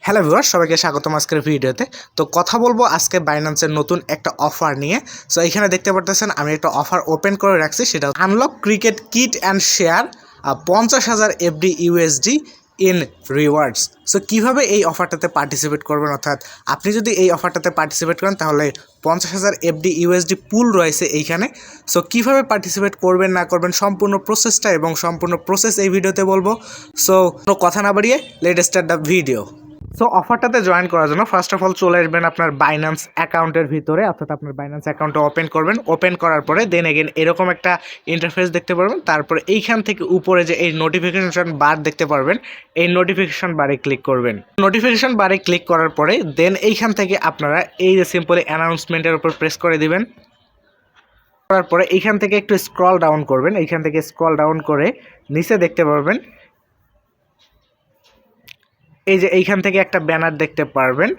Hello viewers, সবাইকে স্বাগতম আজকের ভিডিওতে। তো কথা বলবো আজকে বাইন্যান্সের নতুন একটা অফার নিয়ে। সো এইখানে দেখতে পারতেছেন আমি একটা অফার ওপেন করে রাখছি, সেটা unlock cricket kit and share 50,000 FD USD in rewards. So কীভাবে এই অফারটাতে পার্টিসিপেট করবেন, অর্থাৎ আপনি যদি এই অফারটাতে পার্টিসিপেট করেন তাহলে 50,000 এফডি ইউএসডি পুল রয়েছে এইখানে। সো কীভাবে পার্টিসিপেট করবেন না করবেন সম্পূর্ণ প্রসেসটা এবং সম্পূর্ণ প্রসেস এই ভিডিওতে বলবো। সো কোনো কথা না বাড়িয়ে let start the video. So অফারটাতে জয়েন করার জন্য ফার্স্ট অফ অল চলে আসবেন আপনার বাইন্যান্স অ্যাকাউন্টের ভিতরে, অর্থাৎ আপনার বাইন্যান্স অ্যাকাউন্টটা ওপেন করবেন। ওপেন করার পরে দেন এগেন এরকম একটা ইন্টারফেস দেখতে পারবেন। তারপরে এইখান থেকে উপরে যে এই নোটিফিকেশন বার দেখতে পারবেন, এই নোটিফিকেশন বারে ক্লিক করবেন। নোটিফিকেশন বারে ক্লিক করার পরে দেন এইখান থেকে আপনারা এই যে সিম্পলি অ্যানাউন্সমেন্টের উপর প্রেস করে দিবেন। করার পরে এইখান থেকে একটু স্ক্রল ডাউন করবেন। এইখান থেকে স্ক্রল ডাউন করে নিচে দেখতে পারবেন এই যে এইখান থেকে একটা ব্যানার দেখতে পারবেন,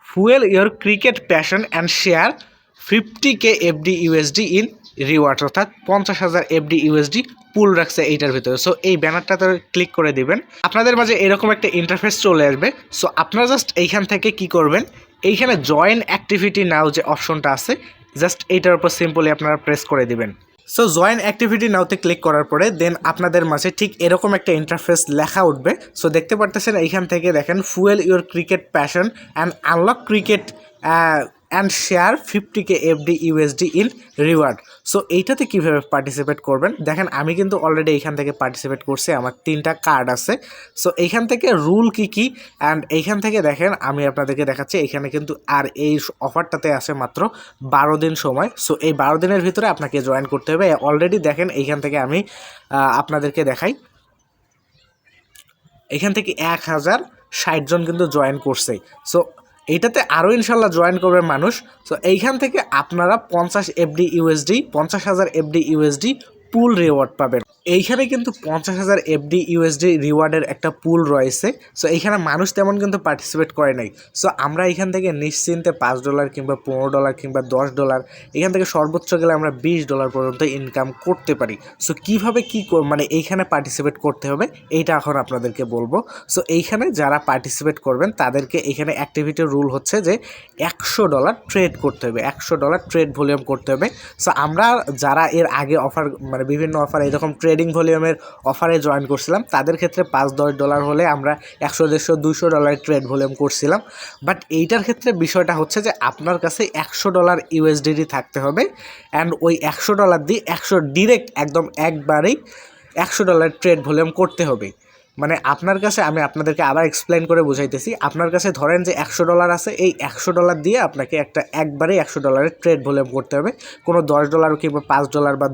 fuel your cricket passion and share 50k FD USD in rewards, অর্থাৎ 50,000 এফডি ইউএসডি পুল রাখছে এইটার ভিতরে। সো এই ব্যানারটাতে ক্লিক করে দিবেন, আপনাদের মাঝে এরকম একটা ইন্টারফেস চলে আসবে। সো আপনারা জাস্ট এইখান থেকে কি করবেন, এইখানে জয়েন অ্যাক্টিভিটি নাও যে অপশনটা আছে, জাস্ট এইটার উপর সিম্পলি আপনারা প্রেস করে দিবেন। সো জয়েন অ্যাক্টিভিটি নাওতে ক্লিক করার পরে দেন আপনাদের মাঝে ঠিক এরকম একটা ইন্টারফেস লেখা উঠবে। সো দেখতে পারতেছেন এইখান থেকে দেখেন fuel your cricket passion and unlock cricket and share 50k FD USD in reward. So এইটাতে কীভাবে পার্টিসিপেট করবেন দেখেন, আমি কিন্তু অলরেডি এইখান থেকে পার্টিসিপেট করছি, আমার 3টা কার্ড আছে। সো এইখান থেকে রুল কী অ্যান্ড এইখান থেকে দেখেন আমি আপনাদেরকে দেখাচ্ছি। এইখানে কিন্তু আর এই অফারটাতে আছে মাত্র 12 দিন সময়। সো এই 12 দিনের ভিতরে আপনাকে জয়েন করতে হবে। অলরেডি দেখেন এইখান থেকে আমি আপনাদেরকে দেখাই, এইখান থেকে 1060 জন কিন্তু জয়েন করছে। সো এইটাতে আরও ইনশাল্লাহ জয়েন করবে মানুষ। সো এইখান থেকে আপনারা 50,000 এফডি ইউএসডি পুল রিওয়ার্ড পাবেন। এইখানে কিন্তু 50,000 এফডি ইউএসডি রিওয়ার্ডের একটা পুল রয়েছে। সো এইখানে মানুষ তেমন কিন্তু পার্টিসিপেট করে নাই। সো আমরা এখান থেকে নিশ্চিন্তে $5 কিংবা $15 কিংবা $10, এখান থেকে সর্বোচ্চ গেলে আমরা $20 পর্যন্ত ইনকাম করতে পারি। সো কীভাবে মানে এইখানে পার্টিসিপেট করতে হবে এইটা এখন আপনাদেরকে বলবো। সো এইখানে যারা পার্টিসিপেট করবেন তাদেরকে এখানে অ্যাক্টিভিটির রুল হচ্ছে যে $100 ট্রেড করতে হবে, $100 ট্রেড ভলিউম করতে হবে। সো আমরা যারা এর আগে অফার মানে বিভিন্ন অফার এরকম ট্রেডিং ভলিউমের অফারে জয়েন করছিলাম, তাদের ক্ষেত্রে $5-10 হলে আমরা $100-150 200 ট্রেড ভলিউম করছিলাম। বাট এইটার ক্ষেত্রে বিষয়টা হচ্ছে যে আপনার কাছে $100 ইউএসডিটি থাকতে হবে অ্যান্ড ওই $100 দিয়ে 100 ডিরেক্ট একদম একবারেই $100 ট্রেড ভলিউম করতে হবে। মানে আপনার কাছে আমি আপনাদেরকে আবার এক্সপ্লেন করে বুঝাইতেছি। আপনার কাছে ধরেন যে $100 আছে, এই $100 দিয়ে আপনাকে একবারে $100 ট্রেড ভলিউম করতে হবে। কোনো $10 কিংবা $5 বা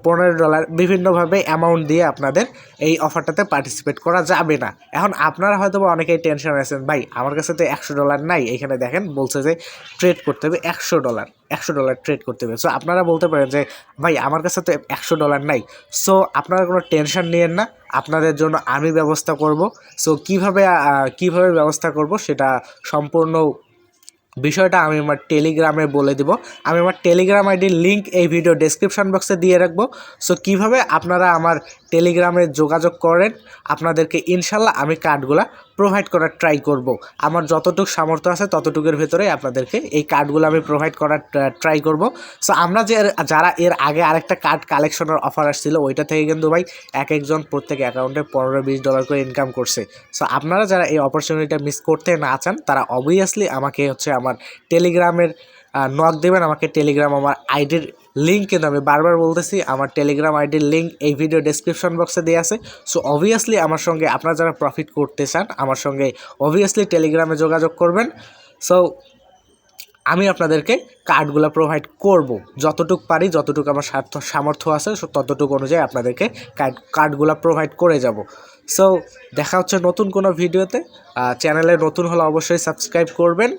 $15 বিভিন্নভাবে অ্যামাউন্ট দিয়ে আপনাদের এই অফারটাতে পার্টিসিপেট করা যাবে না। এখন আপনারা হয়তো বা অনেকেই টেনশন আছেন, ভাই আমার কাছে তো $100 নাই। এখানে দেখেন বলছে যে ট্রেড করতে হবে $100 ট্রেড করতে হবে। সো আপনারা বলতে পারেন যে ভাই আমার কাছে তো $100 নাই। সো আপনারা কোনো টেনশন নিয়েন না, আপনাদের জন্য আমি ব্যবস্থা করব। সো কীভাবে ব্যবস্থা করব সেটা সম্পূর্ণ বিষয়টা আমি আমার টেলিগ্রামে বলে দিব। আমি আমার টেলিগ্রাম আইডির লিঙ্ক এই ভিডিও ডেসক্রিপশন বক্সে দিয়ে রাখবো। সো কীভাবে আপনারা আমার টেলিগ্রামে যোগাযোগ করেন, আপনাদেরকে ইনশাল্লাহ আমি কার্ডগুলা প্রোভাইড করার ট্রাই করব। আমার যতটুকু সামর্থ্য আছে ততটুকুর ভেতরে আপনাদেরকে এই কার্ডগুলো আমি প্রোভাইড করার ট্রাই করব। সো আমরা যারা এর আগে আরেকটা কার্ড কালেকশনের অফার আসছিল, ওইটা থেকে কিন্তু ভাই একজন প্রত্যেক অ্যাকাউন্টে $15-20 করে ইনকাম করছে। সো আপনারা যারা এই অপরচুনিটিটা মিস করতে না চান তারা অবভিয়াসলি আমাকে আমার টেলিগ্রামের নক দেবেন। আমাকে টেলিগ্রাম আমার আইডির লিঙ্ক কিন্তু আমি বারবার বলতেছি, আমার টেলিগ্রাম আইডির লিঙ্ক এই ভিডিও ডেসক্রিপশন বক্সে দেওয়া আছে। সো অবভিয়াসলি আমার সঙ্গে আপনারা যারা প্রফিট করতে চান আমার সঙ্গে অবভিয়াসলি টেলিগ্রামে যোগাযোগ করবেন। সো আমি আপনাদেরকে কার্ডগুলো প্রোভাইড করব, যতটুকু পারি, যতটুকু আমার সামর্থ্য আছে ততটুকু অনুযায়ী আপনাদেরকে কার্ডগুলো প্রোভাইড করে যাব। সো দেখা হচ্ছে নতুন কোনো ভিডিওতে। চ্যানেলে নতুন হলে অবশ্যই সাবস্ক্রাইব করবেন।